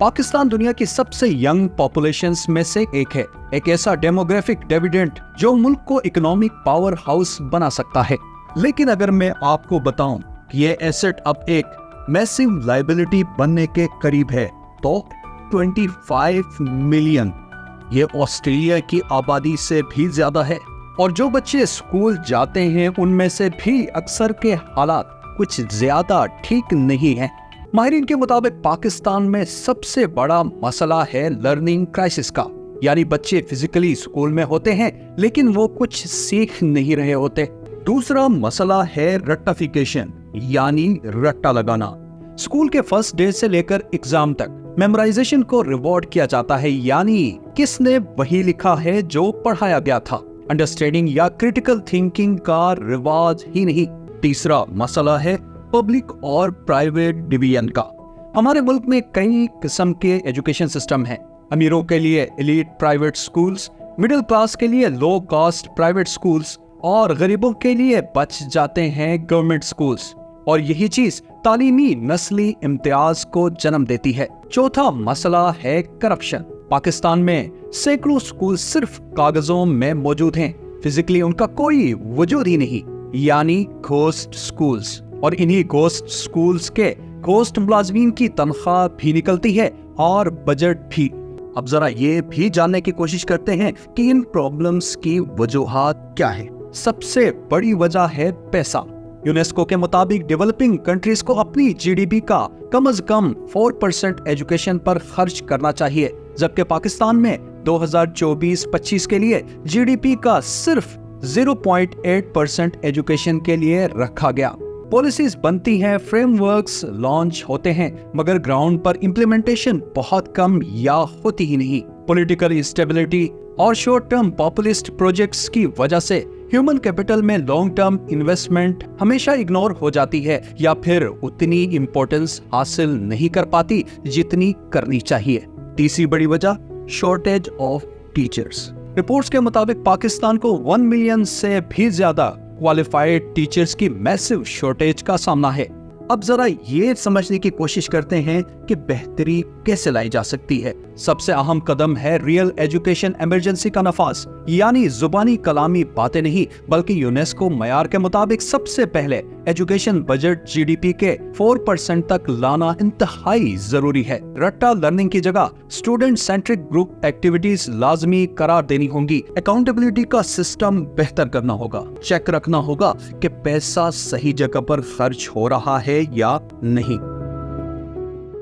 पाकिस्तान दुनिया की सबसे यंग पॉपुलेशंस में से एक है, एक ऐसा डेमोग्राफिक डिविडेंड जो मुल्क को इकोनॉमिक पावर हाउस बना सकता है। लेकिन अगर मैं आपको बताऊं कि ये एसेट अब एक मैसिव लायबिलिटी बनने के करीब है तो 25 मिलियन, ये ऑस्ट्रेलिया की आबादी से भी ज्यादा है। और जो बच्चे स्कूल जाते हैं उनमें से भी अक्सर के हालात कुछ ज्यादा ठीक नहीं है। माहिरीन के मुताबिक पाकिस्तान में सबसे बड़ा मसला है लर्निंग क्राइसिस का, यानी बच्चे फिजिकली स्कूल में होते हैं लेकिन वो कुछ सीख नहीं रहे होते। दूसरा मसला है रट्टाफिकेशन, यानी रट्टा लगाना। स्कूल के फर्स्ट डे से लेकर एग्जाम तक मेमोराइजेशन को रिवॉर्ड किया जाता है, यानी किसने वही लिखा है जो पढ़ाया गया था। अंडरस्टैंडिंग या क्रिटिकल थिंकिंग का रिवाज ही नहीं। तीसरा मसला है पब्लिक और प्राइवेट डिवीजन का। हमारे मुल्क में कई किस्म के एजुकेशन सिस्टम हैं। अमीरों के लिए elite private schools, middle class के लिए लो कॉस्ट प्राइवेट स्कूल्स और गरीबों के लिए बच जाते हैं गवर्नमेंट स्कूल्स। और यही चीज तालीमी नस्ली इम्तियाज को जन्म देती है। चौथा मसला है करप्शन। पाकिस्तान में सैकड़ों स्कूल सिर्फ कागजों में मौजूद हैं, फिजिकली उनका कोई वजूद ही नहीं, यानी घोस्ट स्कूल्स। और इन्हीं घोस्ट स्कूल्स के घोस्ट मुलाजमीन की तनख्वाह भी निकलती है और बजट भी। अब जरा ये भी जानने की कोशिश करते हैं कि इन प्रॉब्लम्स की वजूहात क्या है। सबसे बड़ी वजह है पैसा। यूनेस्को के मुताबिक डेवलपिंग कंट्रीज को अपनी जीडीपी का कम से कम 4% एजुकेशन पर खर्च करना चाहिए, जबकि पाकिस्तान में 2024-25 के लिए जीडीपी का सिर्फ 0.8% एजुकेशन के लिए रखा गया। पॉलिसीज बनती हैं, फ्रेमवर्क्स लॉन्च होते हैं, मगर ग्राउंड पर इम्प्लीमेंटेशन बहुत कम या होती ही नहीं। पॉलिटिकल इंस्टेबिलिटी और शॉर्ट टर्म पॉपुलिस्ट प्रोजेक्ट्स की वजह से ह्यूमन कैपिटल में लॉन्ग टर्म इन्वेस्टमेंट हमेशा इग्नोर हो जाती है या फिर उतनी इम्पोर्टेंस हासिल नहीं कर पाती जितनी करनी चाहिए। तीसरी बड़ी वजह शॉर्टेज ऑफ टीचर्स। रिपोर्ट्स के मुताबिक पाकिस्तान को 1 मिलियन से भी ज्यादा क्वालिफाइड टीचर्स की मैसिव शॉर्टेज का सामना है। अब जरा ये समझने की कोशिश करते हैं कि बेहतरी कैसे लाई जा सकती है। सबसे अहम कदम है रियल एजुकेशन इमरजेंसी का नफाज, यानी जुबानी कलामी बातें नहीं बल्कि यूनेस्को मयार के मुताबिक सबसे पहले एजुकेशन बजट जीडीपी के 4% तक लाना इंतहाई जरूरी है। रट्टा लर्निंग की जगह स्टूडेंट सेंट्रिक ग्रुप एक्टिविटीज लाजमी करार देनी होंगी। अकाउंटेबिलिटी का सिस्टम बेहतर करना होगा। चेक रखना होगा कि पैसा सही जगह पर खर्च हो रहा है या नहीं।